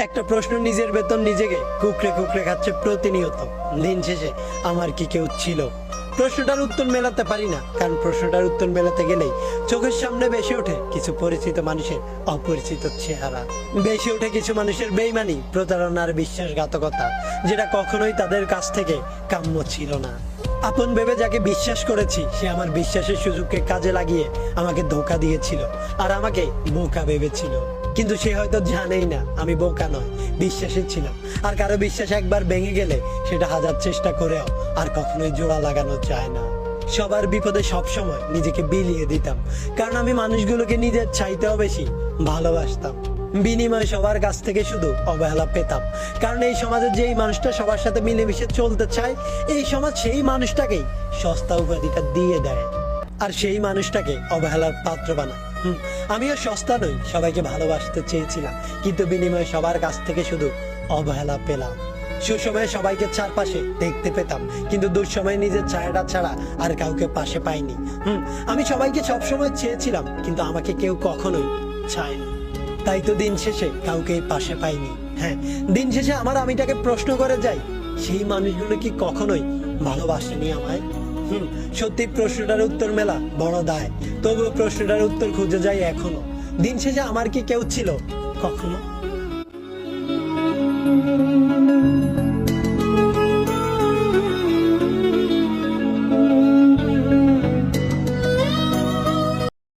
একটা প্রশ্ন নিজের বেতন নিজেকে কুকড়ে কুকড়ে খাচ্ছে প্রতিনিয়ত। দিন শেষে আমার কি কেউ ছিল? প্রশ্নটার উত্তর মেলাতে পারি না, কারণ প্রশ্নটার উত্তর মেলাতে গেলেই চোখের সামনে ভেসে ওঠে কিছু পরিচিত মানুষের অপরিচিত চেহারা, ভেসে ওঠে কিছু মানুষের বেইমানি, প্রতারণার বিশ্বাসঘাতকতা, যেটা কখনোই তাদের কাছ থেকে কাম্য ছিল না। আপন ভেবে যাকে বিশ্বাস করেছি, সে আমার বিশ্বাসের সুযোগকে কাজে লাগিয়ে আমাকে ধোঁকা দিয়েছিল আর আমাকে বোকা ভেবেছিল। কিন্তু সে হয়তো জানেই না আমি বোকা নয়, বিশ্বাসী ছিলাম। আর কারো বিশ্বাস একবার ভেঙে গেলে সেটা হাজার চেষ্টা করেও আর কখনোই জোড়া লাগানো যায় না। সবার বিপদে সবসময় নিজেকে বিলিয়ে দিতাম, কারণ আমি মানুষগুলোকে নিজের চাইতেও বেশি ভালোবাসতাম। বিনিময়ে সবার কাছ থেকে শুধু অবহেলা পেতাম, কারণ এই সমাজে যেই মানুষটা সবার সাথে মিলেমিশে চলতে চায়, এই সমাজ সেই মানুষটাকেই সস্তা উপাধিটা দিয়ে দেয় আর সেই মানুষটাকে অবহেলার পাত্র বানায়। আমিও সস্তা নই, সবাইকে ভালোবাসতে চেয়েছিলাম, কিন্তু বিনিময়ে সবার কাছ থেকে শুধু অবহেলা পেলাম। সুসময়ে সবাইকে চারপাশে দেখতে পেতাম, কিন্তু দুঃসময়ে নিজের ছায়াটা ছাড়া আর কাউকে পাশে পাইনি। আমি সবাইকে সবসময় চেয়েছিলাম, কিন্তু আমাকে কেউ কখনোই চায়নি। তাই তো দিন শেষে কাউকে পাশে পাইনি। হ্যাঁ, দিন শেষে আমার আমিটাকে প্রশ্ন করে যাই, সেই মানুষগুলো কি কখনোই ভালোবাসেনি আমায়? সত্যি প্রশ্নটার উত্তর মেলা বড় দায়, তবুও প্রশ্নটার উত্তর খুঁজে যাই এখনো। দিন শেষে আমার কি কেউ ছিল কখনো?